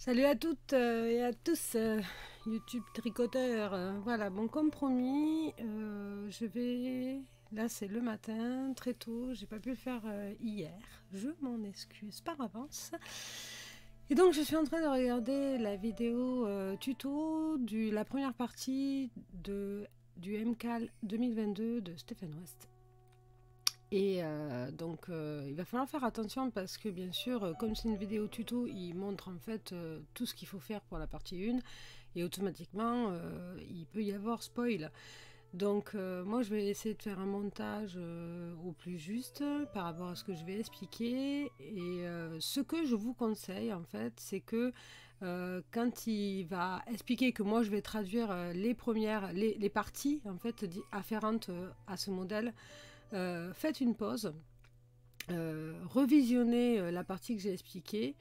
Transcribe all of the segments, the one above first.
Salut à toutes et à tous, YouTube tricoteur. Voilà, bon, comme promis, je vais. Là, c'est le matin, très tôt. J'ai pas pu le faire hier. Je m'en excuse par avance. Et donc, je suis en train de regarder la vidéo tuto de la première partie du MCAL 2022 de Stephen West. Et donc il va falloir faire attention parce que bien sûr, comme c'est une vidéo tuto, il montre en fait tout ce qu'il faut faire pour la partie 1 et automatiquement il peut y avoir spoil. Donc moi je vais essayer de faire un montage au plus juste par rapport à ce que je vais expliquer. Et ce que je vous conseille en fait, c'est que quand il va expliquer que moi je vais traduire les parties en fait afférentes à ce modèle, faites une pause, revisionnez la partie que j'ai expliquée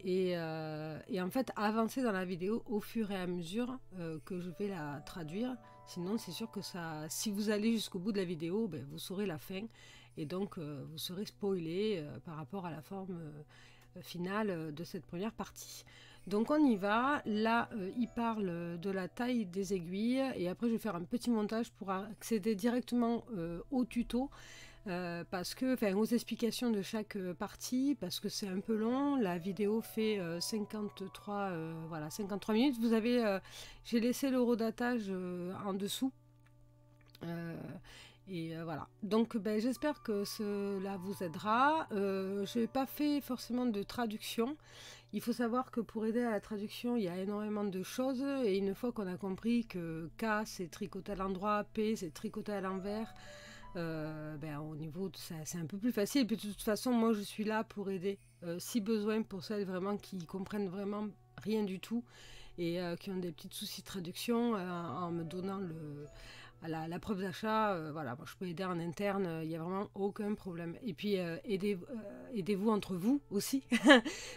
et en fait avancez dans la vidéo au fur et à mesure que je vais la traduire. Sinon c'est sûr que ça, si vous allez jusqu'au bout de la vidéo, ben, vous saurez la fin et donc vous serez spoilé par rapport à la forme finale de cette première partie. Donc on y va. Là il parle de la taille des aiguilles et après je vais faire un petit montage pour accéder directement au tuto. Parce que, enfin, aux explications de chaque partie, parce que c'est un peu long. La vidéo fait 53, voilà, 53 minutes. Vous avez, j'ai laissé l'horodatage en dessous. Voilà. Donc, ben, j'espère que cela vous aidera. Je n'ai pas fait forcément de traduction. Il faut savoir que pour aider à la traduction, il y a énormément de choses. Et une fois qu'on a compris que K c'est tricoté à l'endroit, P c'est tricoté à l'envers, ben, au niveau de ça, c'est un peu plus facile. Et puis de toute façon, moi je suis là pour aider si besoin pour celles vraiment qui comprennent vraiment rien du tout et qui ont des petits soucis de traduction en me donnant la preuve d'achat. Voilà, moi, je peux aider en interne, il n'y a vraiment aucun problème. Et puis aidez-vous entre vous aussi,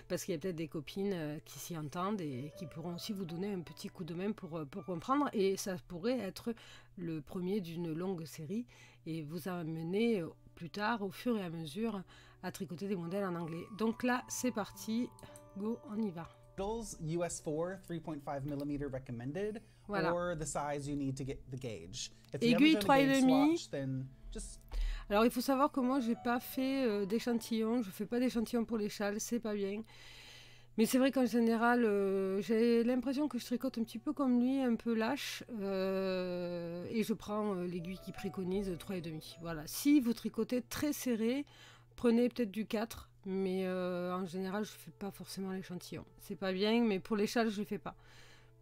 parce qu'il y a peut-être des copines qui s'y entendent et qui pourront aussi vous donner un petit coup de main pour comprendre. Et ça pourrait être le premier d'une longue série et vous amener plus tard, au fur et à mesure, à tricoter des modèles en anglais. Donc là, c'est parti, go, on y va. US4 3.5 mm recommended, voilà. Or the size you need to get the gauge. If aiguille 3,5. Then just... Alors il faut savoir que moi j'ai pas fait d'échantillon, je fais pas d'échantillon pour les châles, c'est pas bien. Mais c'est vrai qu'en général, j'ai l'impression que je tricote un petit peu comme lui, un peu lâche, et je prends l'aiguille qui préconise 3,5. Voilà. Si vous tricotez très serré, prenez peut-être du 4, mais en général, je fais pas forcément l'échantillon. C'est pas bien, mais pour les châles, je le fais pas.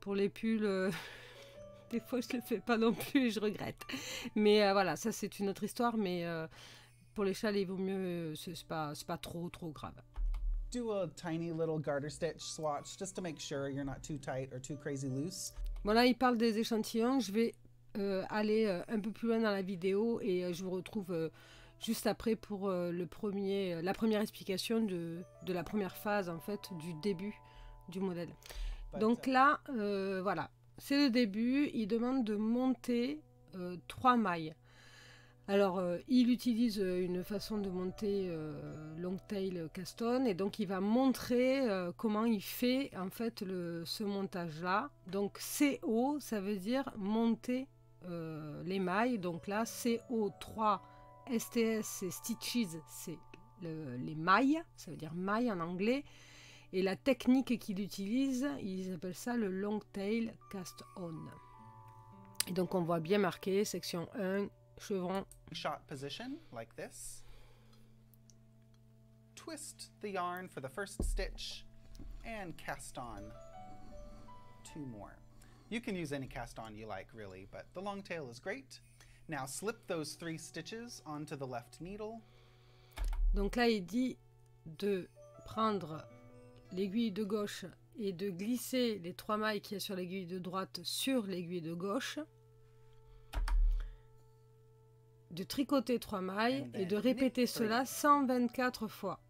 Pour les pulls, des fois, je le fais pas non plus et je regrette. Mais voilà, ça c'est une autre histoire, mais pour les châles, il vaut mieux, c'est pas trop grave. Do a tiny little garter stitch swatch just to make sure you're not too tight or too crazy loose. Voilà, il parle des échantillons. Je vais aller un peu plus loin dans la vidéo et je vous retrouve juste après pour la première explication de la première phase en fait du début du modèle. Donc là, voilà, c'est le début. Il demande de monter 3 mailles. Alors, il utilise une façon de monter Longtail Cast On et donc il va montrer comment il fait en fait ce montage-là. Donc CO, ça veut dire monter les mailles. Donc là, CO3, STS, c'est Stitches, c'est les mailles, ça veut dire mailles en anglais. Et la technique qu'il utilise, ils appellent ça le Longtail Cast On. Et donc on voit bien marqué, section 1, chevron. Shot position like this. Twist the yarn for the first stitch and cast on 2 more. You can use any cast on you like really, but the long tail is great. Now slip those 3 stitches onto the left needle. Donc là il dit de prendre l'aiguille de gauche et de glisser les 3 mailles qu'il y a sur l'aiguille de droite sur l'aiguille de gauche, de tricoter 3 mailles et de répéter cela 124 fois.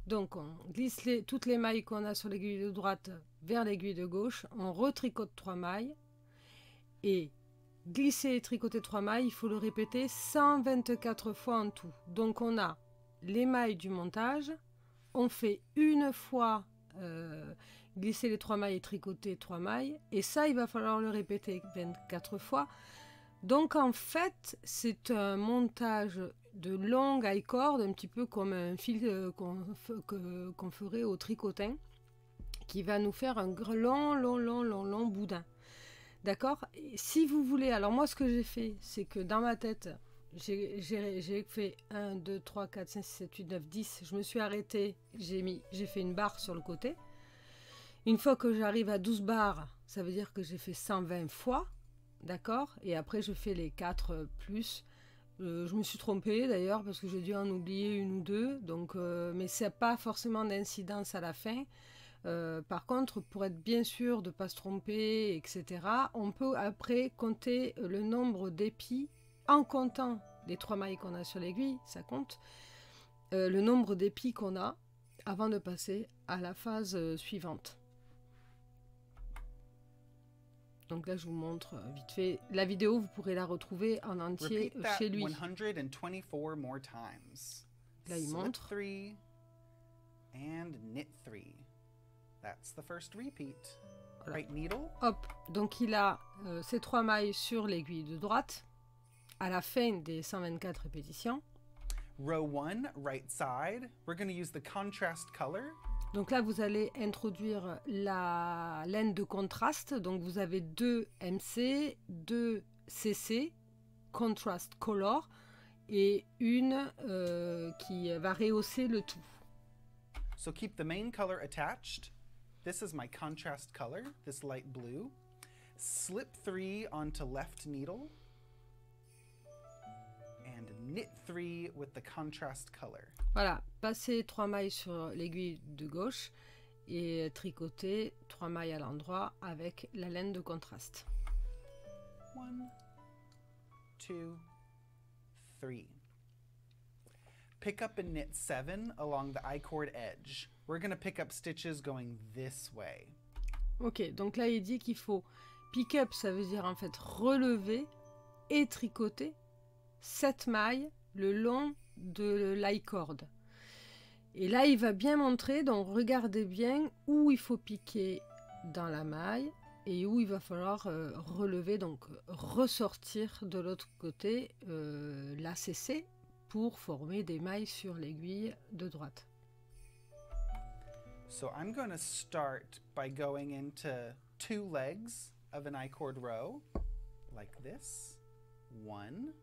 Donc on glisse toutes les mailles qu'on a sur l'aiguille de droite vers l'aiguille de gauche, on retricote 3 mailles et glisser et tricoter 3 mailles, il faut le répéter 124 fois en tout. Donc on a les mailles du montage, on fait une fois glisser les 3 mailles et tricoter 3 mailles. Et ça, il va falloir le répéter 24 fois. Donc en fait, c'est un montage de longue high cord, un petit peu comme un fil qu'on ferait au tricotin, qui va nous faire un long boudin. D'accord? Si vous voulez, alors moi ce que j'ai fait, c'est que dans ma tête, j'ai fait 1, 2, 3, 4, 5, 6, 7, 8, 9, 10. Je me suis arrêtée, j'ai fait une barre sur le côté. Une fois que j'arrive à 12 barres, ça veut dire que j'ai fait 120 fois. D'accord? Et après, je fais les 4 plus. Je me suis trompée d'ailleurs parce que j'ai dû en oublier une ou deux. Donc, mais c'est pas forcément d'incidence à la fin. Par contre, pour être bien sûr de ne pas se tromper, etc., on peut après compter le nombre d'épis en comptant les 3 mailles qu'on a sur l'aiguille, ça compte, le nombre d'épis qu'on a avant de passer à la phase suivante. Donc là, je vous montre vite fait. La vidéo, vous pourrez la retrouver en entier chez lui. 124 more times. Là, il montre. Slip 3 and knit 3. That's the first repeat. Voilà. Right needle. Hop, donc il a ces 3 mailles sur l'aiguille de droite à la fin des 124 répétitions. Row 1, right side. We're going to use the contrast color. Donc là, vous allez introduire la laine de contraste. Donc vous avez 2 MC, 2 CC, Contrast Color, et une qui va rehausser le tout. So keep the main color attached. This is my contrast color, this light blue. Slip 3 onto left needle. And knit 3 with the contrast color. Voilà, passez 3 mailles sur l'aiguille de gauche et tricoter 3 mailles à l'endroit avec la laine de contraste. 1, 2, 3. Pick up and knit 7 along the I-cord edge. We're going to pick up stitches going this way. Ok, donc là il dit qu'il faut pick up, ça veut dire en fait relever et tricoter 7 mailles le long de l'I-cord. Et là il va bien montrer, donc regardez bien où il faut piquer dans la maille et où il va falloir relever, donc ressortir de l'autre côté la CC pour former des mailles sur l'aiguille de droite. So I'm going to start by going into 2 legs of an I-cord row, like this. 1,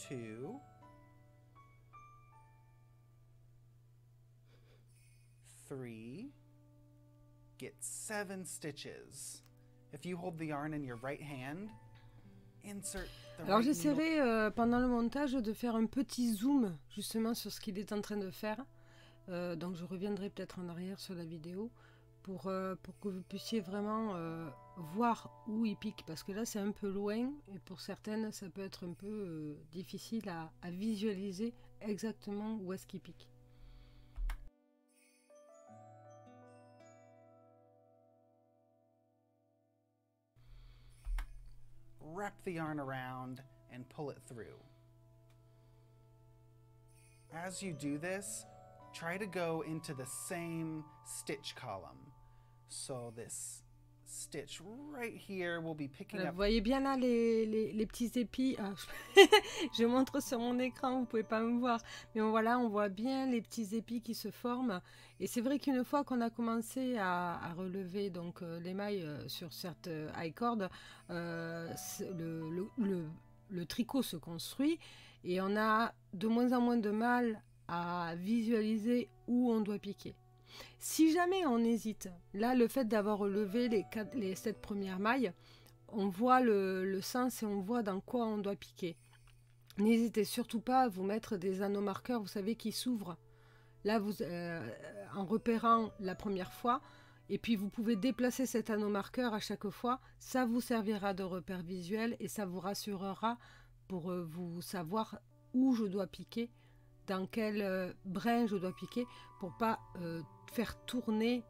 2, 3. Get 7 stitches. If you hold the yarn in your right hand, insert the Alors right needle. j'essaierai pendant le montage de faire un petit zoom justement sur ce qu'il est en train de faire. Donc je reviendrai peut-être en arrière sur la vidéo pour que vous puissiez vraiment voir où il pique, parce que là c'est un peu loin et pour certaines ça peut être un peu difficile à visualiser exactement où est-ce qu'il pique. Wrap the yarn around and pull it through. As you do this, try to go into the same stitch column. So this stitch right here will be picking Voilà, up. vous voyez bien là les petits épis. Ah, je montre sur mon écran, vous pouvez pas me voir. Mais voilà, on voit bien les petits épis qui se forment. Et c'est vrai qu'une fois qu'on a commencé à relever donc, les mailles sur cette high cord, le tricot se construit et on a de moins en moins de mal à visualiser où on doit piquer. Si jamais on hésite, là le fait d'avoir relevé les 7 premières mailles, on voit le sens et on voit dans quoi on doit piquer. N'hésitez surtout pas à vous mettre des anneaux marqueurs, vous savez, qui s'ouvrent. Là, en repérant la première fois, et puis vous pouvez déplacer cet anneau marqueur à chaque fois, ça vous servira de repère visuel et ça vous rassurera pour vous savoir où je dois piquer, dans quel brin je dois piquer, pour pas faire tourner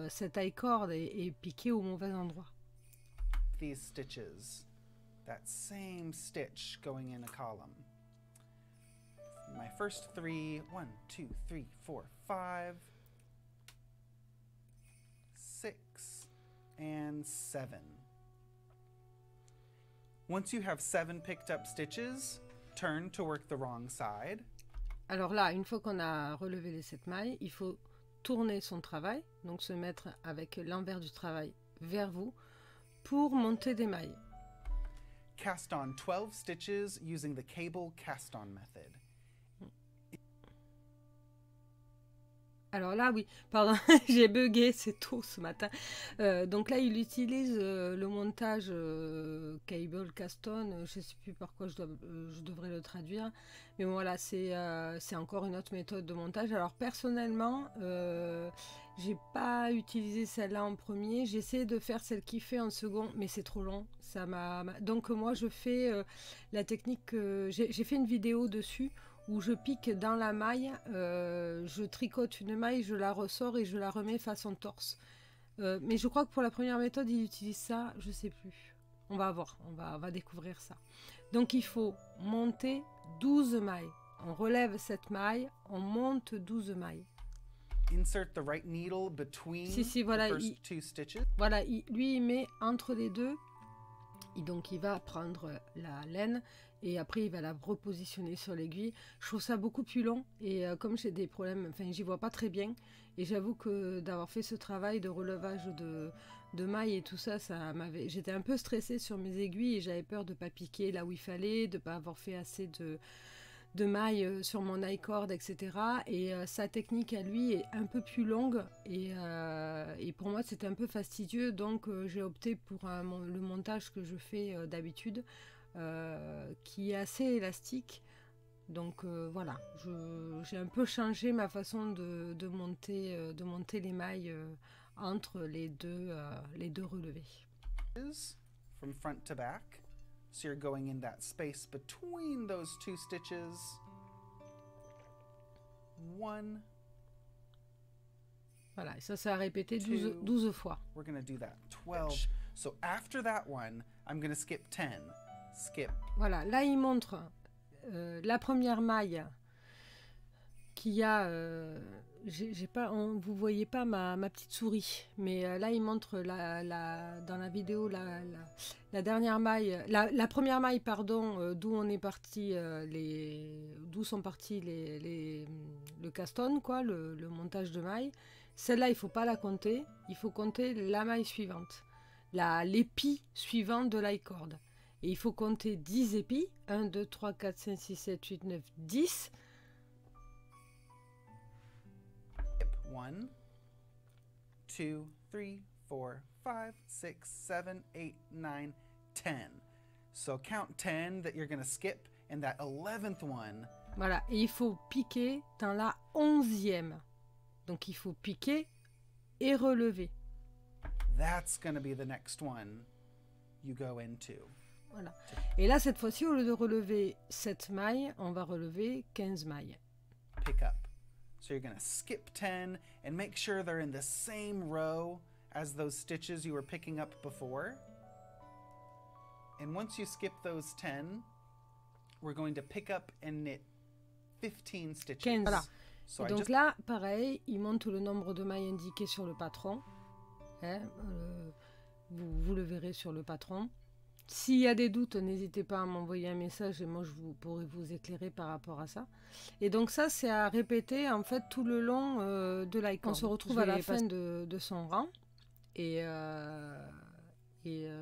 cette high cord et piquer au mauvais endroit. These stitches, that same stitch going in a column. my first 3, 1, 2, 3, 4, 5, 6, and 7. Once you have 7 picked up stitches, turn to work the wrong side. Alors là, une fois qu'on a relevé les 7 mailles, il faut tourner son travail, donc se mettre avec l'envers du travail vers vous pour monter des mailles. Cast on 12 stitches using the cable cast on method. Alors là, oui, pardon, j'ai bugué, c'est tôt ce matin. Donc là, il utilise le montage cable cast-on. Je ne sais plus par quoi je devrais le traduire. Mais bon, voilà, c'est encore une autre méthode de montage. Alors personnellement, j'ai pas utilisé celle-là en premier. J'essaie de faire celle qui fait en second, mais c'est trop long. Donc moi, je fais la technique. J'ai fait une vidéo dessus où je pique dans la maille, je tricote une maille, je la ressors et je la remets façon torse. Mais je crois que pour la première méthode, il utilise ça, je sais plus. On va voir, on va découvrir ça. Donc il faut monter 12 mailles. On relève cette maille, on monte 12 mailles. Insert the right needle between voilà, the first 2 stitches. Voilà, lui il met entre les deux. Et donc il va prendre la laine et après il va la repositionner sur l'aiguille. Je trouve ça beaucoup plus long et comme j'ai des problèmes, enfin j'y vois pas très bien et j'avoue que d'avoir fait ce travail de relevage de mailles et tout ça, j'étais un peu stressée sur mes aiguilles et j'avais peur de pas piquer là où il fallait, de pas avoir fait assez de mailles sur mon I-cord, etc. Et sa technique à lui est un peu plus longue et pour moi c'était un peu fastidieux, donc j'ai opté pour le montage que je fais d'habitude, qui est assez élastique. Donc voilà, j'ai un peu changé ma façon de monter les mailles entre les deux relevés. From front to back. So you're going in that space between those 2 stitches. 1. Voilà, et ça a répété 12 fois. We're going to do that 12. So after that one, I'm going to skip 10. Skip. Voilà, là il montre la première maille qui a... vous voyez pas ma petite souris, mais là il montre dans la vidéo la dernière maille, la première maille, pardon, d'où on est parti, d'où sont partis le caston, quoi, le montage de mailles. Celle-là, il faut pas la compter, il faut compter la maille suivante, l'épi suivant de l'i-cord. Et il faut compter 10 épis, 1, 2, 3, 4, 5, 6, 7, 8, 9, 10. 1, 2, 3, 4, 5, 6, 7, 8, 9, 10. So count 10 that you're going to skip and that 11th one. Voilà, et il faut piquer dans la 11e. Donc il faut piquer et relever. That's going to be the next one you go into. Voilà. Et là, cette fois-ci, au lieu de relever 7 mailles, on va relever 15 mailles. Pick up. So you're going to skip 10 and make sure they're in the same row as those stitches you were picking up before. And once you skip those 10, we're going to pick up and knit 15 stitches. 15, voilà. So donc là, pareil, il monte le nombre de mailles indiquées sur le patron. Hein, vous le verrez sur le patron. S'il y a des doutes, n'hésitez pas à m'envoyer un message et moi je pourrai vous éclairer par rapport à ça. Et donc ça, c'est à répéter en fait tout le long de l'i-cord. On se retrouve à la fin de son rang. Et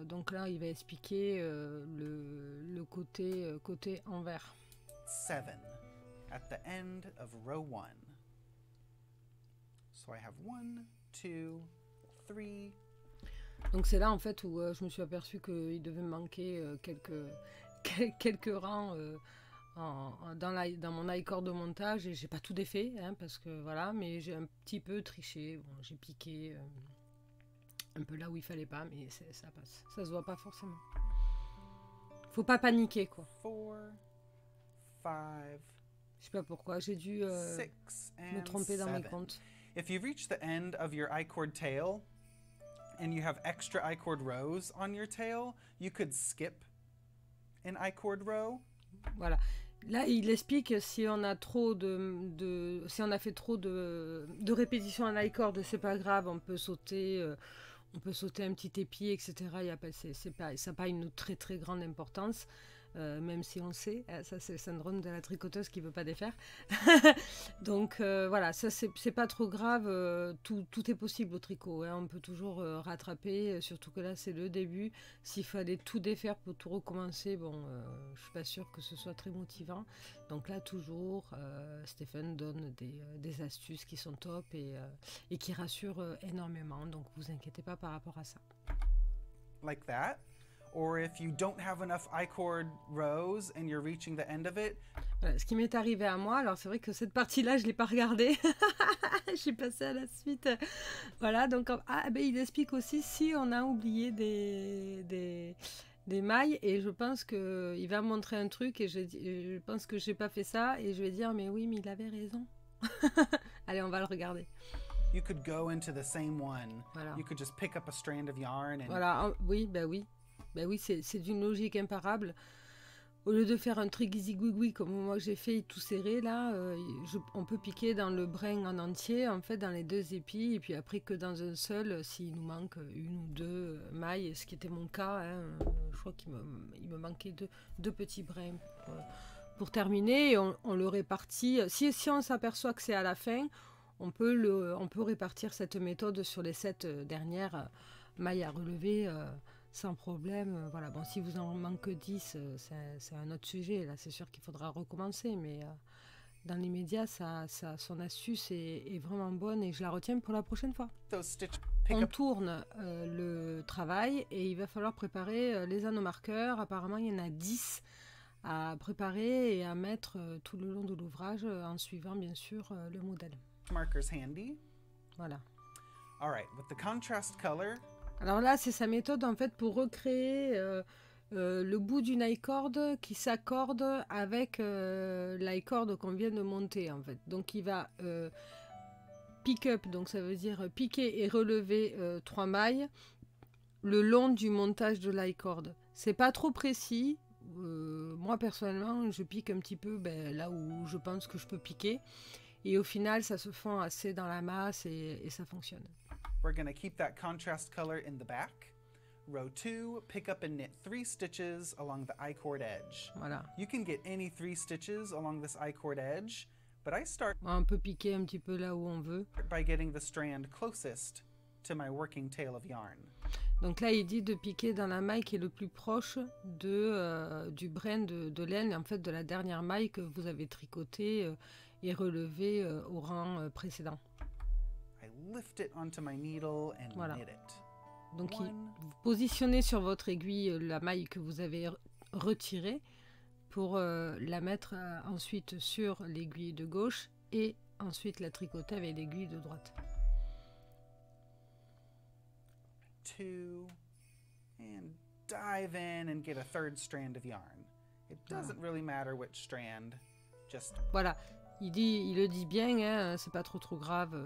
donc là, il va expliquer le côté envers. 7 at the end of row 1. So I have 1, 2, 3. Donc c'est là en fait où je me suis aperçue qu'il devait me manquer quelques rangs dans mon i-cord de montage et j'ai pas tout défait, hein, parce que voilà, mais j'ai un petit peu triché. Bon, j'ai piqué un peu là où il fallait pas, mais ça passe. Ça se voit pas forcément. Faut pas paniquer, quoi. 4, 5. Je sais pas pourquoi, j'ai dû me tromper dans mes comptes. If you reach the end of your I-cord tail and you have extra I-cord rows on your tail, you could skip an I-cord row. Voilà. Là, il explique si on a trop si on a fait trop de répétitions en high cord, c'est pas grave, on peut sauter un petit épi, etc. Ça n'a pas une très très grande importance. Même si on sait, ça c'est le syndrome de la tricoteuse qui ne veut pas défaire. Donc voilà, ça c'est pas trop grave, tout est possible au tricot, hein. On peut toujours rattraper, surtout que là c'est le début. S'il fallait tout défaire pour tout recommencer, bon, je suis pas sûre que ce soit très motivant. Donc là toujours, Stéphane donne des astuces qui sont top et qui rassurent énormément, donc vous inquiétez pas par rapport à ça. Like that. Or if you don't have enough I-cord rows and you're reaching the end of it. Voilà, ce qui m'est arrivé à moi, alors c'est vrai que cette partie-là, je ne l'ai pas regardée. Je suis passée à la suite. Voilà, donc il explique aussi si on a oublié des mailles, et je pense qu'il va me montrer un truc et je pense que je n'ai pas fait ça, et je vais dire mais oui, mais il avait raison. Allez, on va le regarder. You could go into the same one. Voilà. You could just pick up a strand of yarn and... Voilà, oui, oui. Ben oui, c'est d'une logique imparable. Au lieu de faire un truc zigouigoui comme moi j'ai fait tout serré là, on peut piquer dans le brin en entier, en fait dans les deux épis, et puis après que dans un seul, s'il nous manque une ou deux mailles, ce qui était mon cas, hein, je crois qu'il me manquait deux petits brins pour terminer, et on le répartit. Si on s'aperçoit que c'est à la fin, on peut répartir cette méthode sur les 7 dernières mailles à relever sans problème. Voilà. Bon, si vous en manque 10, c'est un autre sujet. Là, c'est sûr qu'il faudra recommencer, mais dans l'immédiat, son astuce est vraiment bonne et je la retiens pour la prochaine fois. On tourne le travail et il va falloir préparer les anneaux marqueurs. Apparemment, il y en a 10 à préparer et à mettre tout le long de l'ouvrage en suivant bien sûr le modèle. Markers handy. Voilà. All right, with the contrast color. Alors là, c'est sa méthode en fait pour recréer le bout d'une I-cord qui s'accorde avec l'I-cord qu'on vient de monter en fait. Donc il va pick up, donc ça veut dire piquer et relever 3 mailles le long du montage de l'I-cord. C'est pas trop précis. Moi personnellement, je pique un petit peu là où je pense que je peux piquer. Et au final, ça se fond assez dans la masse et ça fonctionne. We're going to keep that contrast color in the back. Row 2, pick up and knit 3 stitches along the I-cord edge. Voilà. You can get any 3 stitches along this I-cord edge, but I start on peut piquer un petit peu là où on veut. By getting the strand closest to my working tail of yarn. Donc là, il dit de piquer dans la maille qui est le plus proche du brin de laine, en fait de la dernière maille que vous avez tricotée et relevée au rang précédent. I lift it onto my needle and voilà. knit it. Donc vous positionnez sur votre aiguille la maille que vous avez retirée pour la mettre ensuite sur l'aiguille de gauche et ensuite la tricoter avec l'aiguille de droite. 2 and dive in and get a third strand of yarn. It doesn't really matter which strand, just... Voilà, il le dit bien, hein, c'est pas trop grave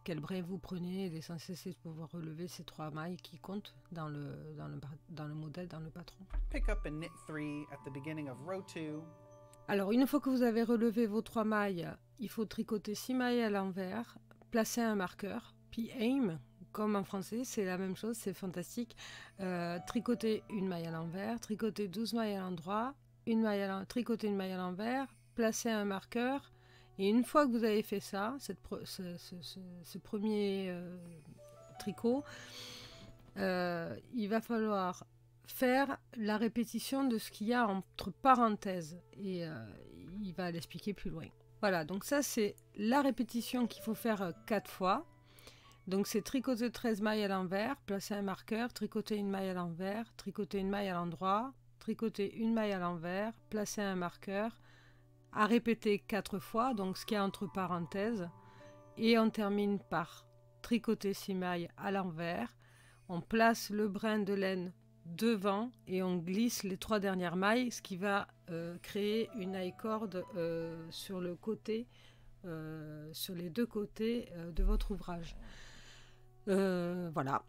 quel brin vous prenez, l'essentiel c'est de pouvoir relever ces 3 mailles qui comptent dans le modèle, dans le patron. Pick up and knit 3 at the beginning of row 2. Alors une fois que vous avez relevé vos 3 mailles, il faut tricoter 6 mailles à l'envers, placer un marqueur, puis aim, comme en français, c'est la même chose, c'est fantastique. Tricoter une maille à l'envers, tricoter 12 mailles à l'endroit, tricoter une maille à l'envers, placer un marqueur. Et une fois que vous avez fait ça, ce premier tricot, il va falloir faire la répétition de ce qu'il y a entre parenthèses. Et il va l'expliquer plus loin. Voilà, donc ça c'est la répétition qu'il faut faire 4 fois. Donc c'est tricoter 13 mailles à l'envers, placer un marqueur, tricoter une maille à l'envers, tricoter une maille à l'endroit, tricoter une maille à l'envers, placer un marqueur, à répéter 4 fois, donc ce qu'il y a entre parenthèses, et on termine par tricoter 6 mailles à l'envers, on place le brin de laine devant et on glisse les 3 dernières mailles, ce qui va créer une I-cord sur le côté, sur les 2 côtés de votre ouvrage. Voilà.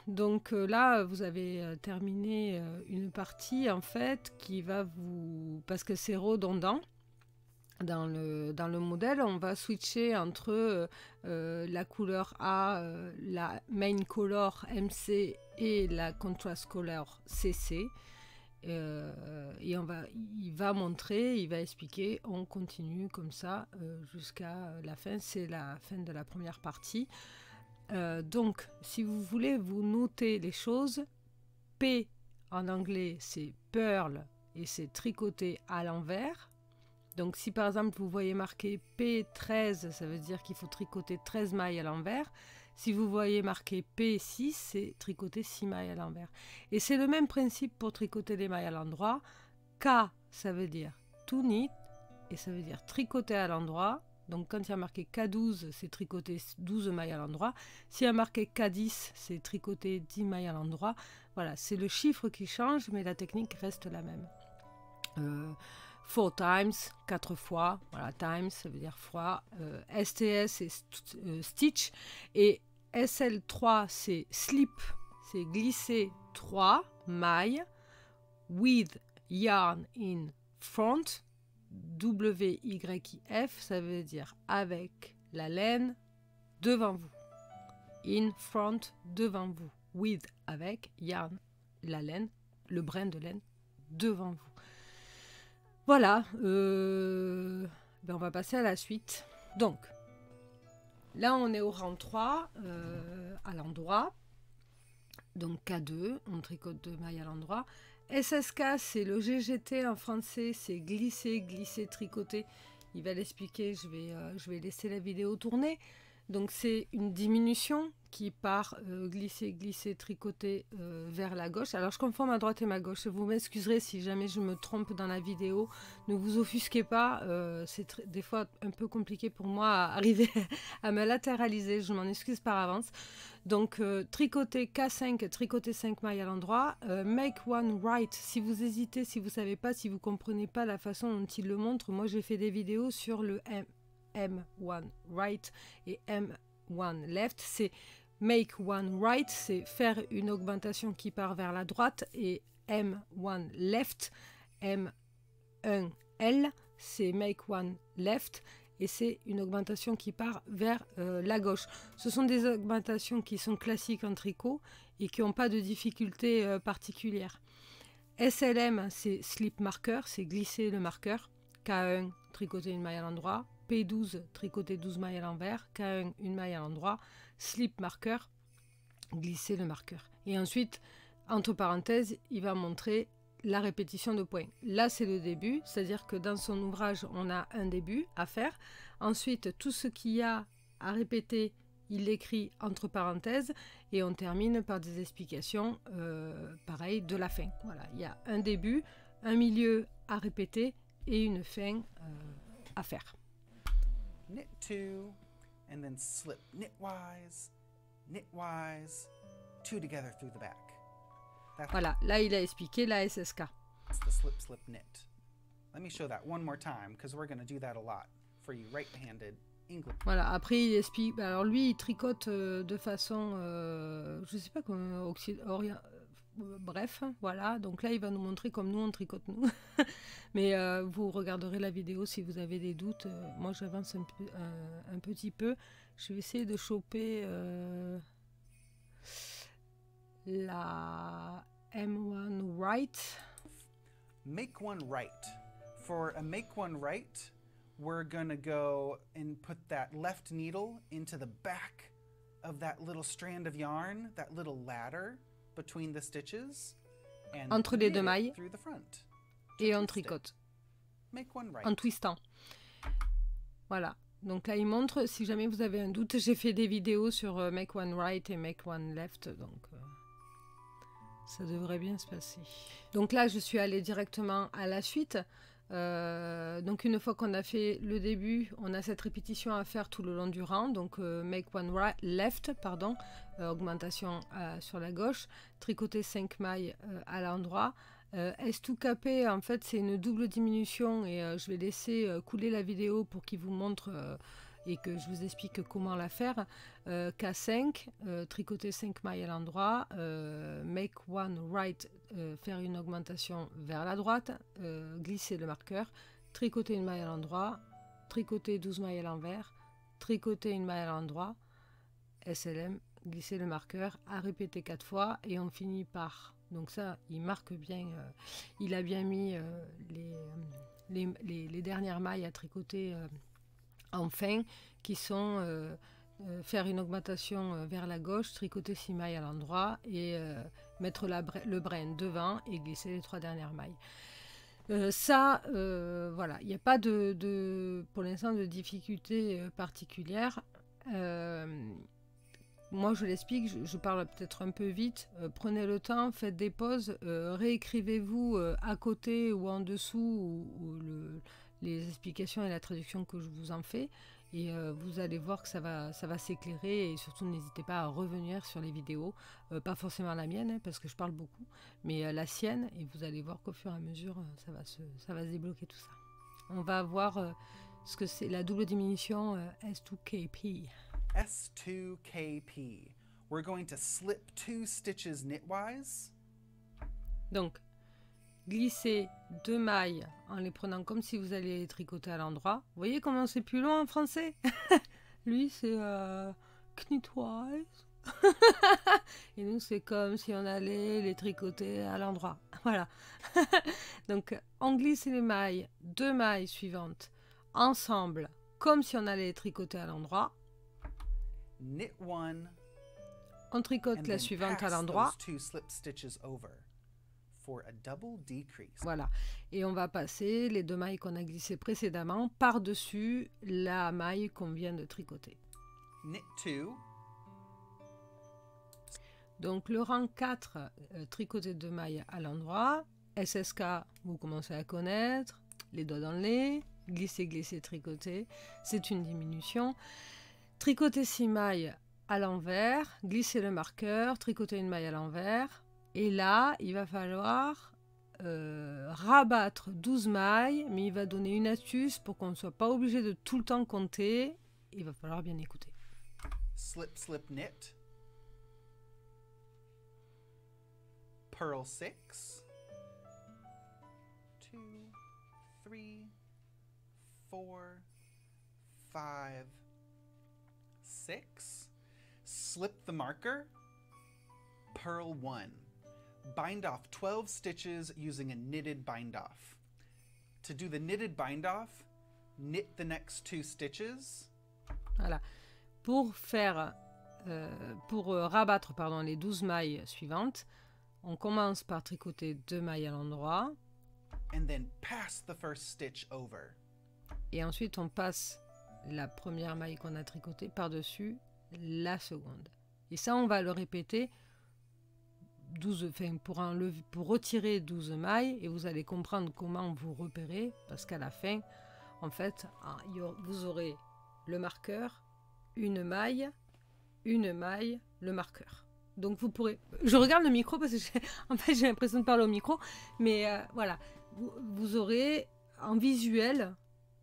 donc là vous avez terminé une partie en fait qui va vous... parce que c'est redondant. Dans le modèle, on va switcher entre la couleur A, la main color MC et la contrast color CC. Et il va montrer, il va expliquer, on continue comme ça jusqu'à la fin. C'est la fin de la première partie. Donc, si vous voulez vous noter les choses, P en anglais c'est pearl et c'est tricoté à l'envers. Donc si par exemple vous voyez marqué P13, ça veut dire qu'il faut tricoter 13 mailles à l'envers. Si vous voyez marqué P6, c'est tricoter 6 mailles à l'envers. Et c'est le même principe pour tricoter les mailles à l'endroit. K, ça veut dire to knit, et ça veut dire tricoter à l'endroit. Donc quand il y a marqué K12, c'est tricoter 12 mailles à l'endroit. S'il y a marqué K10, c'est tricoter 10 mailles à l'endroit. Voilà, c'est le chiffre qui change, mais la technique reste la même. 4 times, 4 fois, voilà, times, ça veut dire fois, STS c'est stitch, et SL3 c'est slip, c'est glisser 3 mailles, with yarn in front, WYF, ça veut dire avec la laine devant vous, in front, devant vous, with, avec, yarn, la laine, le brin de laine devant vous. Voilà, on va passer à la suite. Donc, là on est au rang 3, à l'endroit. Donc K2, on tricote 2 mailles à l'endroit. SSK, c'est le GGT en français, c'est glisser, glisser, tricoter. Il va l'expliquer, je vais laisser la vidéo tourner. Donc c'est une diminution qui part glisser, glisser, tricoter vers la gauche. Alors je confonds ma droite et ma gauche. Vous m'excuserez si jamais je me trompe dans la vidéo. Ne vous offusquez pas. C'est des fois un peu compliqué pour moi à arriver à me latéraliser. Je m'en excuse par avance. Donc tricoter K5, tricoter 5 mailles à l'endroit. Make one right. Si vous hésitez, si vous ne savez pas, si vous ne comprenez pas la façon dont il le montre. Moi j'ai fait des vidéos sur le M1 right et M1 left. C'est make one right, c'est faire une augmentation qui part vers la droite, et M1 left, M1L, c'est make one left, et c'est une augmentation qui part vers la gauche. Ce sont des augmentations qui sont classiques en tricot et qui n'ont pas de difficulté particulière. SLM, c'est slip marker, c'est glisser le marqueur. K1, tricoter une maille à l'endroit. P12, tricoter 12 mailles à l'envers. K1, une maille à l'endroit. Slip marqueur, glisser le marqueur. Et ensuite, entre parenthèses, il va montrer la répétition de points. Là, c'est le début, c'est-à-dire que dans son ouvrage, on a un début à faire. Ensuite, tout ce qu'il y a à répéter, il l'écrit entre parenthèses, et on termine par des explications, pareil, de la fin. Voilà, il y a un début, un milieu à répéter et une fin à faire. Knit 2, and then slip knitwise, 2 together through the back. Voilà, là il a expliqué la SSK. That's the slip, slip, knit. Let me show that one more time, because we're going to do that a lot for you right-handed English. Voilà, après il explique, alors lui il tricote de façon, je sais pas comment, bref, voilà, donc là il va nous montrer comme nous on tricote nous. Mais vous regarderez la vidéo si vous avez des doutes. Moi j'avance un petit peu. Je vais essayer de choper la M1 right. Make one right. For a make one right, we're gonna go and put that left needle into the back of that little strand of yarn, that little ladder between the stitches, and entre les deux mailles, through the front. Et on tricote. Make one right. En twistant. Voilà. Donc là, il montre, si jamais vous avez un doute, j'ai fait des vidéos sur make one right et make one left, donc ça devrait bien se passer. Donc là, je suis allée directement à la suite. Donc une fois qu'on a fait le début, on a cette répétition à faire tout le long du rang. Donc make one right, left, pardon, augmentation sur la gauche, tricoter 5 mailles à l'endroit. S2KP, en fait, c'est une double diminution, et je vais laisser couler la vidéo pour qu'il vous montre et que je vous explique comment la faire, K5, tricoter 5 mailles à l'endroit, make one right, faire une augmentation vers la droite, glisser le marqueur, tricoter une maille à l'endroit, tricoter 12 mailles à l'envers, tricoter une maille à l'endroit, SLM, glisser le marqueur, à répéter 4 fois et on finit par... Donc ça, il marque bien, il a bien mis les dernières mailles à tricoter en fin, qui sont faire une augmentation vers la gauche, tricoter 6 mailles à l'endroit et mettre le brin devant et glisser les 3 dernières mailles. Voilà, il n'y a pas pour l'instant de difficulté particulière. Moi, je l'explique, je parle peut-être un peu vite. Prenez le temps, faites des pauses, réécrivez-vous à côté ou en dessous les explications et la traduction que je vous en fais. Et vous allez voir que ça va s'éclairer. Et surtout, n'hésitez pas à revenir sur les vidéos. Pas forcément la mienne, hein, parce que je parle beaucoup, mais la sienne. Et vous allez voir qu'au fur et à mesure, ça va se débloquer tout ça. On va voir ce que c'est la double diminution S2KP. S2KP. We're going to slip 2 stitches knitwise. Donc, glissez 2 mailles en les prenant comme si vous alliez les tricoter à l'endroit. Vous voyez comment c'est plus long en français? Lui, c'est knitwise. Et nous, c'est comme si on allait les tricoter à l'endroit. Voilà. Donc, on glisse les mailles, 2 mailles suivantes, ensemble, comme si on allait les tricoter à l'endroit. Knit one, on tricote la suivante à l'endroit. Voilà. Et on va passer les 2 mailles qu'on a glissées précédemment par-dessus la maille qu'on vient de tricoter. Knit 2. Donc le rang 4, tricoter 2 mailles à l'endroit. SSK, vous commencez à connaître. Les doigts dans le nez. Glisser, glisser, tricoter. C'est une diminution. Tricoter 6 mailles à l'envers, glisser le marqueur, tricoter une maille à l'envers. Et là, il va falloir rabattre 12 mailles, mais il va donner une astuce pour qu'on ne soit pas obligé de tout le temps compter. Il va falloir bien écouter. Slip, slip, knit. Purl 6. 2, 3, 4, 5, 6. Slip the marker. Purl 1. Bind off 12 stitches using a knitted bind off. To do the knitted bind off, knit the next 2 stitches. Voilà. Pour rabattre les 12 mailles suivantes, on commence par tricoter 2 mailles à l'endroit. And then pass the first stitch over. Et ensuite, on passe la première maille qu'on a tricotée par-dessus la seconde. Et ça, on va le répéter pour retirer 12 mailles, et vous allez comprendre comment vous repérez, parce qu'à la fin, en fait, vous aurez le marqueur, une maille, le marqueur. Donc vous pourrez... Je regarde le micro parce que j'ai l'impression de parler au micro, mais voilà, vous aurez en visuel,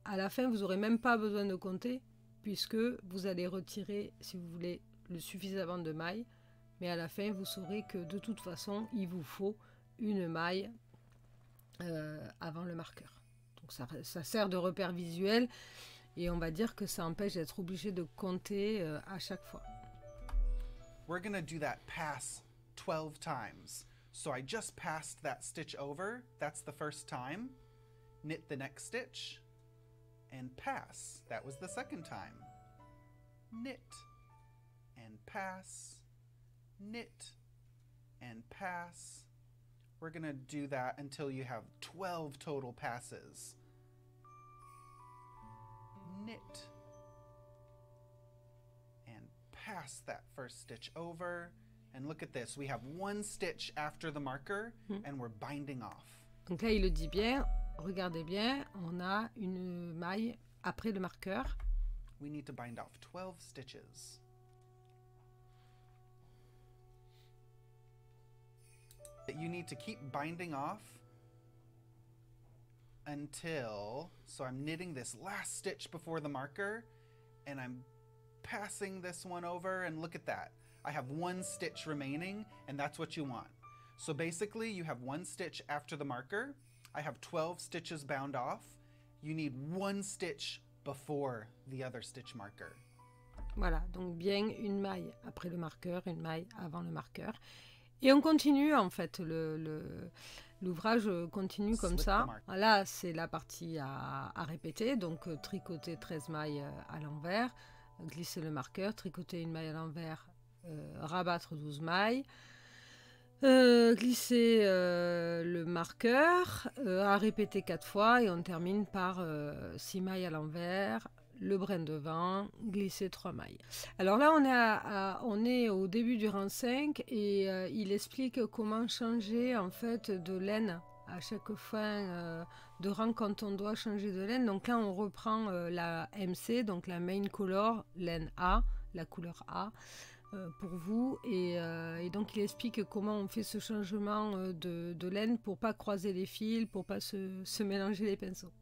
à la fin, vous n'aurez même pas besoin de compter, puisque vous allez retirer, si vous voulez, le suffisamment de mailles. Mais à la fin, vous saurez que de toute façon, il vous faut une maille avant le marqueur. Donc ça sert de repère visuel et on va dire que ça empêche d'être obligé de compter à chaque fois. We're going to do that pass 12 times. So I just passed that stitch over. That's the first time. Knit the next stitch and pass. That was the second time. Knit and pass. Knit and pass. We're going to do that until you have 12 total passes. Knit and pass that first stitch over. And look at this, we have 1 stitch after the marker and we're binding off. Donc là, il le dit bien, regardez bien, on a une maille après le marqueur. We need to bind off 12 stitches. You need to keep binding off until, so I'm knitting this last stitch before the marker, and I'm passing this one over, and look at that. I have one stitch remaining, and that's what you want. So basically, you have one stitch after the marker. I have 12 stitches bound off. You need one stitch before the other stitch marker. Voilà, donc bien une maille après le marqueur, une maille avant le marqueur. Et on continue en fait, l'ouvrage continue comme ça. Là, c'est la partie à répéter, donc tricoter 13 mailles à l'envers, glisser le marqueur, tricoter une maille à l'envers, rabattre 12 mailles, glisser le marqueur, à répéter 4 fois et on termine par 6 mailles à l'envers, le brin devant, glisser 3 mailles. Alors là, on est au début du rang 5 et il explique comment changer en fait de laine à chaque fin de rang quand on doit changer de laine. Donc là, on reprend la MC, donc la main color, laine A, la couleur A. Pour vous et donc il explique comment on fait ce changement de laine pour pas croiser les fils, pour pas se mélanger les pinceaux.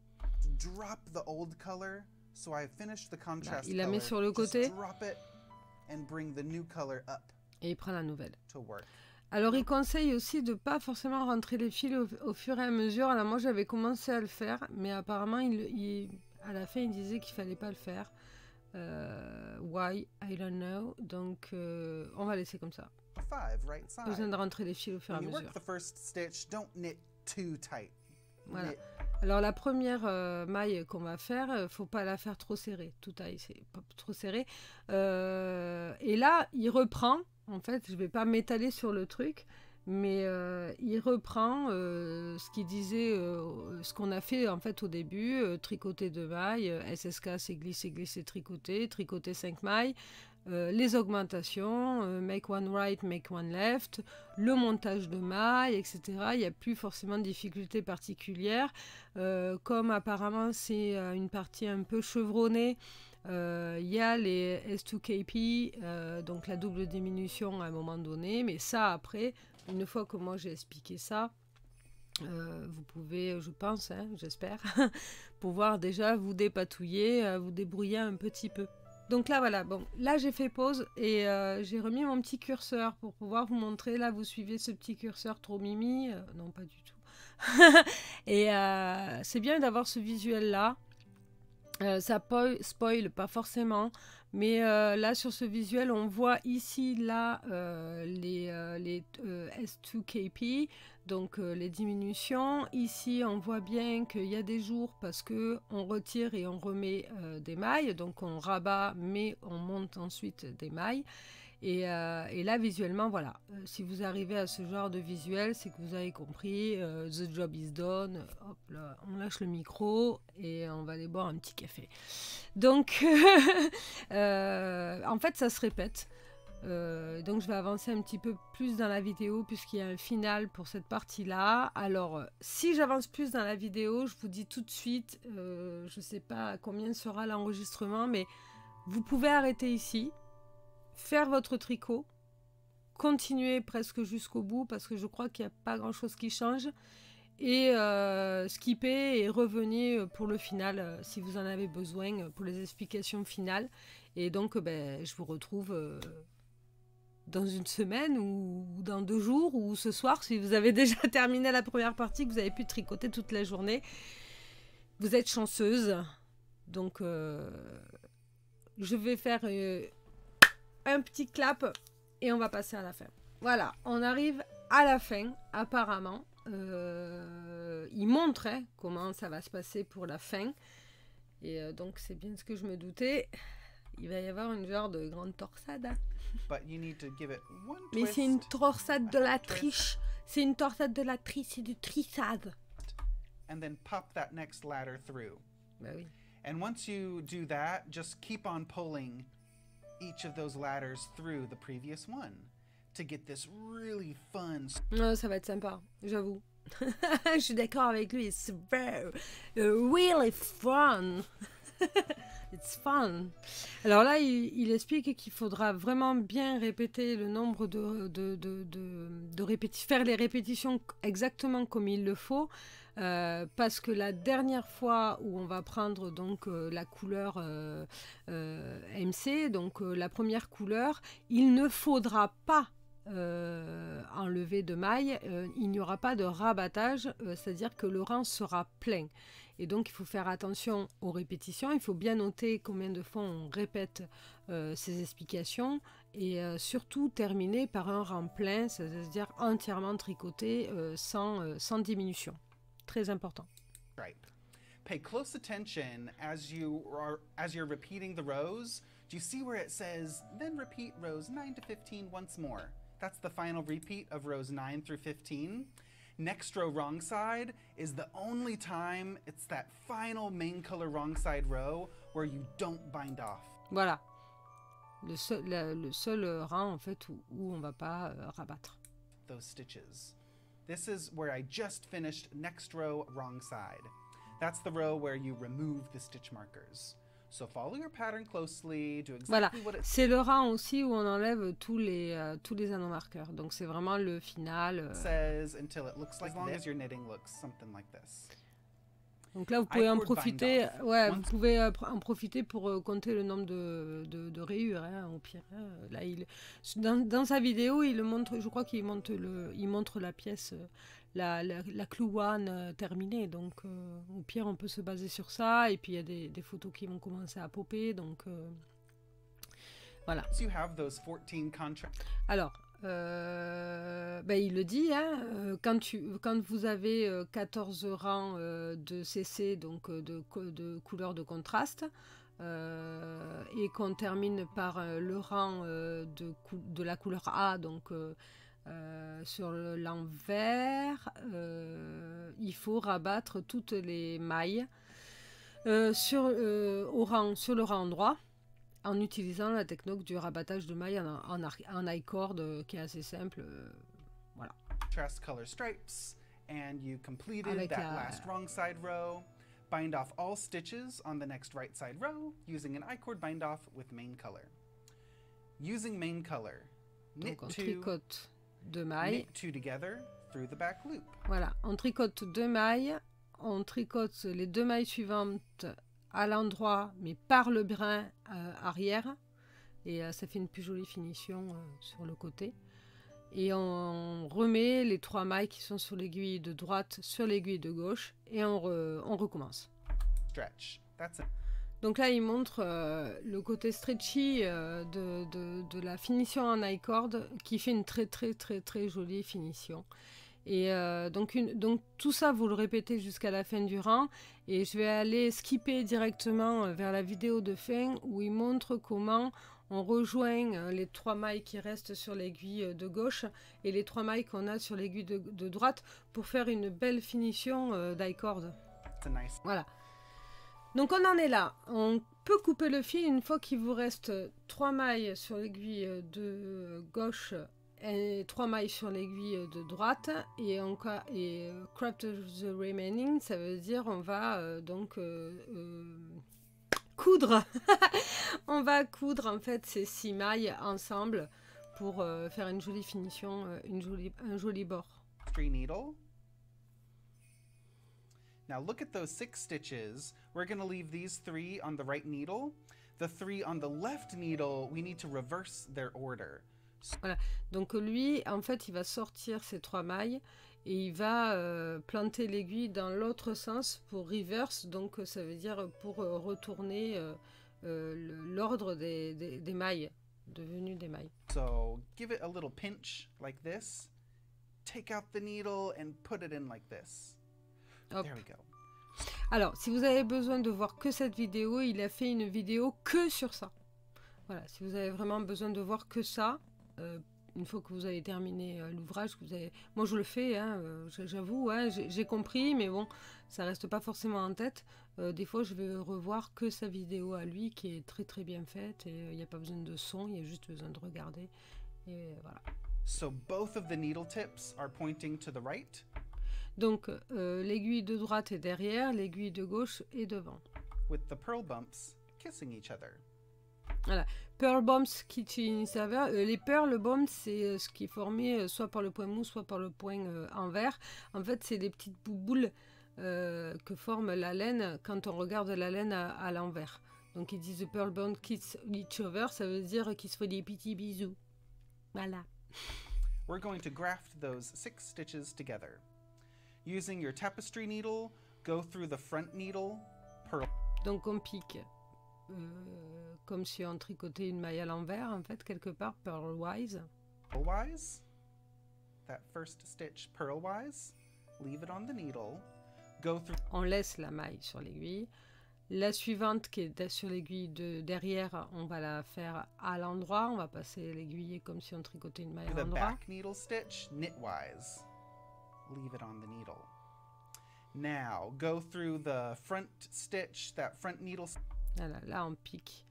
Drop the old color, so I finished the contrast il la met sur le côté. Just drop it and bring the new color up et il prend la nouvelle. To work. Alors il conseille aussi de pas forcément rentrer les fils au fur et à mesure. Alors moi j'avais commencé à le faire, mais apparemment à la fin il disait qu'il fallait pas le faire. Why? I don't know. Donc, on va laisser comme ça. Pas besoin de rentrer les fils au fur et à mesure. Voilà. Alors, la première maille qu'on va faire, faut pas la faire trop serrée. Tout taille, c'est pas trop serré. Et là, il reprend. En fait, je vais pas m'étaler sur le truc. Mais il reprend ce qu'il disait, ce qu'on a fait en fait au début, tricoter 2 mailles, SSK c'est glisser, glisser, tricoter, tricoter 5 mailles, les augmentations, make one right, make one left, le montage de mailles, etc. Il n'y a plus forcément de difficultés particulières. Comme apparemment c'est une partie un peu chevronnée, il y a les S2KP, donc la double diminution à un moment donné, mais ça après... Une fois que moi j'ai expliqué ça, vous pouvez, je pense, j'espère, pouvoir déjà vous dépatouiller, vous débrouiller un petit peu. Donc là, voilà, bon, là j'ai fait pause et j'ai remis mon petit curseur pour pouvoir vous montrer. Là, vous suivez ce petit curseur trop mimi. Non, pas du tout. Et c'est bien d'avoir ce visuel-là. Ça spoil pas forcément, mais là sur ce visuel on voit ici là les S2KP, donc les diminutions. Ici on voit bien qu'il y a des jours parce que on retire et on remet des mailles, donc on rabat mais on monte ensuite des mailles. Et là visuellement voilà, si vous arrivez à ce genre de visuel, c'est que vous avez compris, the job is done. Hop là, on lâche le micro et on va aller boire un petit café. Donc en fait ça se répète, donc je vais avancer un petit peu plus dans la vidéo puisqu'il y a un final pour cette partie là. Alors si j'avance plus dans la vidéo, je vous dis tout de suite, je sais pas combien sera l'enregistrement, mais vous pouvez arrêter ici, faire votre tricot, continuer presque jusqu'au bout parce que je crois qu'il n'y a pas grand chose qui change, et skipper et revenir pour le final si vous en avez besoin pour les explications finales. Et donc je vous retrouve dans une semaine ou dans 2 jours ou ce soir si vous avez déjà terminé la première partie, que vous avez pu tricoter toute la journée. Vous êtes chanceuse. Donc je vais faire un petit clap et on va passer à la fin. Voilà, on arrive à la fin apparemment. Il montre comment ça va se passer pour la fin. Et donc c'est bien ce que je me doutais. Il va y avoir une genre de grande torsade. Mais c'est une torsade de la triche. C'est une torsade de la triche, c'est du trissade. And then pop that next ladder through. Bah oui. And once you do that, just keep on pulling each of those ladders through the previous one to get this really fun. Non, ça va être sympa, j'avoue. Je suis d'accord avec lui. It's really fun. It's fun. Alors là, il explique qu'il faudra vraiment bien répéter le nombre de faire les répétitions exactement comme il le faut, parce que la dernière fois où on va prendre donc la couleur MC, donc la première couleur, il ne faudra pas enlever de mailles, il n'y aura pas de rabattage, c'est-à-dire que le rang sera plein. Et donc il faut faire attention aux répétitions, il faut bien noter combien de fois on répète ces explications, et surtout terminer par un rang plein, c'est-à-dire entièrement tricoté sans diminution. Très important. Right. Pay close attention as you're repeating the rows. Do you see where it says, then repeat rows 9 to 15 once more? That's the final repeat of rows 9 through 15. Next row wrong side is the only time it's that final main color wrong side row where you don't bind off. Voilà. Le seul rang en fait où on va pas rabattre. Those stitches. This is where I just finished next row wrong side. That's the row where you remove the stitch markers. So follow your pattern closely, do exactly what it c'est le rang aussi où on enlève tous les anneaux marqueurs. Donc c'est vraiment le final. Says until it looks like, as long as your knitting looks something like this. Donc là vous pouvez en profiter. Ouais, vous pouvez en profiter pour compter le nombre de rayures, hein, au pire. Là dans sa vidéo il montre, je crois qu'il montre la pièce. La clouane terminée, donc au pire on peut se baser sur ça, et puis il y a des photos qui vont commencer à popper, donc voilà. Alors il le dit, hein, quand vous avez 14 rangs de CC, donc de couleurs de contraste, et qu'on termine par le rang de la couleur A, donc sur l'envers, il faut rabattre toutes les mailles sur le rang droit, en utilisant la technique du rabattage de mailles en I-cord, qui est assez simple. Voilà. Contrast color stripes, and you completed that last wrong side row. Bind off all stitches on the next right side row using an I-cord bind off with main color. Using main color, donc on tricote 2 mailles. Knit 2 together through the back loop. Voilà, on tricote 2 mailles, on tricote les 2 mailles suivantes à l'endroit, mais par le brin arrière, et ça fait une plus jolie finition sur le côté. Et on remet les 3 mailles qui sont sur l'aiguille de droite sur l'aiguille de gauche, et on recommence. Stretch. That's it. Donc là, il montre le côté stretchy de la finition en I-cord, qui fait une très très très très jolie finition. Et donc tout ça, vous le répétez jusqu'à la fin du rang. Et je vais aller skipper directement vers la vidéo de fin, où il montre comment on rejoint les 3 mailles qui restent sur l'aiguille de gauche et les 3 mailles qu'on a sur l'aiguille de droite, pour faire une belle finition d'I-cord. Nice. Voilà. Donc on en est là. On peut couper le fil une fois qu'il vous reste 3 mailles sur l'aiguille de gauche et 3 mailles sur l'aiguille de droite, et craft the remaining, ça veut dire on va coudre. On va coudre en fait ces 6 mailles ensemble pour faire une jolie finition, un joli bord. Needle. Now look at those 6 stitches. We're going to leave these 3 on the right needle. The 3 on the left needle, we need to reverse their order. Voilà, donc lui, en fait, il va sortir ces 3 mailles et il va planter l'aiguille dans l'autre sens pour reverse, donc ça veut dire pour retourner l'ordre des mailles, devenu des mailles. So give it a little pinch like this. Take out the needle and put it in like this. Hop. There we go. Alors, si vous avez besoin de voir que cette vidéo, il a fait une vidéo que sur ça. Voilà, si vous avez vraiment besoin de voir que ça, une fois que vous avez terminé l'ouvrage, moi je le fais, hein, j'avoue, hein, j'ai compris, mais bon, ça reste pas forcément en tête. Des fois, je vais revoir que sa vidéo à lui, qui est très très bien faite, et il n'y a pas besoin de son, il y a juste besoin de regarder. Et voilà. So both of the needle tips are pointing to the right. Donc l'aiguille de droite est derrière, l'aiguille de gauche est devant. With the purl bumps kissing each other. Voilà. Pearl Bombs Kitchen Server. Les pearl bombs, c'est ce qui est formé soit par le point mou, soit par le point en verre. En fait, c'est des petites boules que forme la laine quand on regarde la laine à l'envers. Donc ils disent Pearl Bombs Kiss Each Other, ça veut dire qu'ils se font des petits bisous. Voilà. We're going to graft those 6 stitches together. Using your tapestry needle, go through the front needle, purl. Donc on pique comme si on tricotait une maille à l'envers, en fait, quelque part, purlwise. Purlwise. That first stitch purlwise. Leave it on the needle. Go through. On laisse la maille sur l'aiguille. La suivante qui est sur l'aiguille de derrière, on va la faire à l'endroit. On va passer l'aiguille comme si on tricotait une maille à the l'endroit. back needle stitch knitwise. Leave it on the needle. Now go through the front stitch, that front needle Voilà, là on pique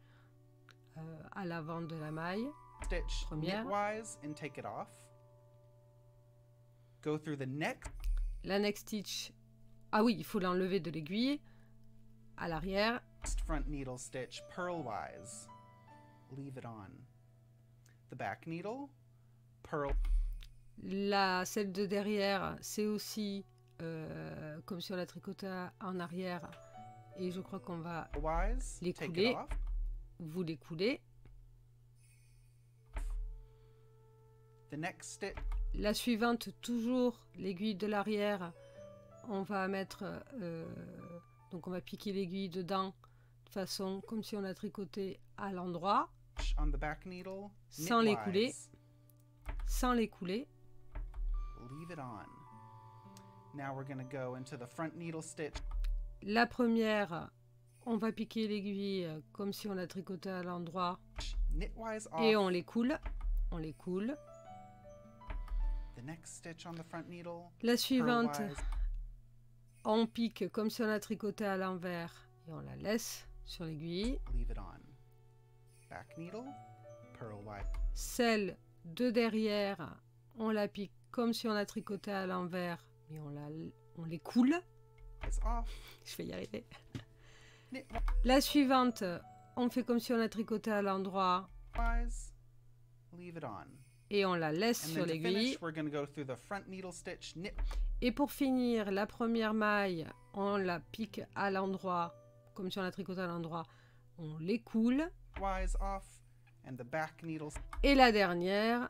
à l'avant de la maille. stitch Première. knitwise and take it off. Go through the next La next stitch, ah oui, il faut l'enlever de l'aiguille à l'arrière. front needle stitch purlwise. Leave it on. The back needle purl. Celle de derrière, c'est aussi comme si on la tricotait en arrière. Et je crois qu'on va Wise, les take couler. it off. Vous les coulez. The next stitch La suivante, toujours l'aiguille de l'arrière. On va mettre, donc on va piquer l'aiguille dedans de façon comme si on la tricotait à l'endroit, on the back needle sans les couler. knitwise. Sans les couler. Leave it on. Now we're going to go into the front needle stitch. La première, on va piquer l'aiguille comme si on la tricotait à l'endroit Knitwise off. et on les coule. On les coule. The next stitch on the front needle. La suivante, purlwise. on pique comme si on la tricotait à l'envers et on la laisse sur l'aiguille. Leave it on. Back needle, purlwise. Celle de derrière, on la pique comme si on la tricotait à l'envers, mais on les coule. Off. Je vais y arriver. Knitwise. La suivante, on fait comme si on la tricotait à l'endroit Leave it on. et on la laisse And sur then to l'aiguille. finish, we're going to go through the front needle stitch. Et pour finir, la première maille, on la pique à l'endroit, comme si on la tricotait à l'endroit. On les coule. Knitwise off. And the back needle Et la dernière,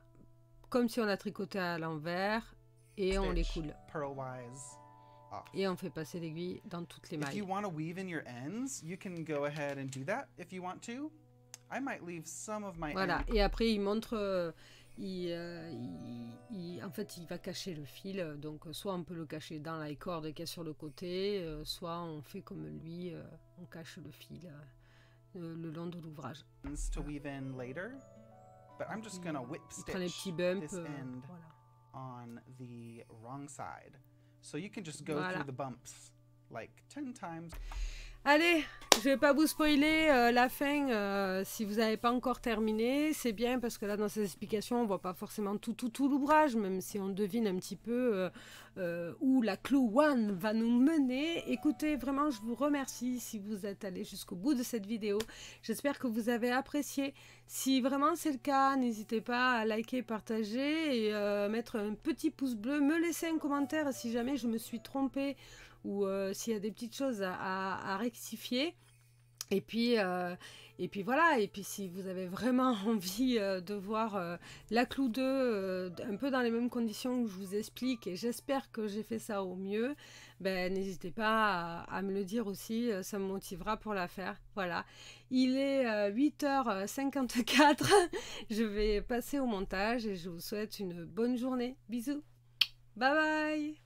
comme si on la tricotait à l'envers et on les stitch, coule. purlwise off. Et on fait passer l'aiguille dans toutes les If mailles. you want to weave in your ends, you can go ahead and do that if you want to. I might leave some of my Voilà, ends. et après il montre, en fait il va cacher le fil, donc soit on peut le cacher dans la corde qui est sur le côté, soit on fait comme lui, on cache le fil le long de l'ouvrage. To weave in later, but I'm just going to whip Il prend les stitch petits bumps, this end voilà. on the wrong side. So you can just go Voilà. through the bumps like 10 times. Allez, je vais pas vous spoiler la fin si vous n'avez pas encore terminé. C'est bien parce que là, dans ces explications, on voit pas forcément tout l'ouvrage, même si on devine un petit peu où la Clue One va nous mener. Écoutez, vraiment, je vous remercie si vous êtes allés jusqu'au bout de cette vidéo. J'espère que vous avez apprécié. Si vraiment c'est le cas, n'hésitez pas à liker, partager et mettre un petit pouce bleu. Me laisser un commentaire si jamais je me suis trompée ou s'il y a des petites choses à rectifier. Et puis voilà, et puis si vous avez vraiment envie de voir la Clue 2 un peu dans les mêmes conditions que je vous explique, et j'espère que j'ai fait ça au mieux, ben n'hésitez pas à me le dire aussi, ça me motivera pour la faire. Voilà, il est 8h54, je vais passer au montage et je vous souhaite une bonne journée. Bisous, bye bye.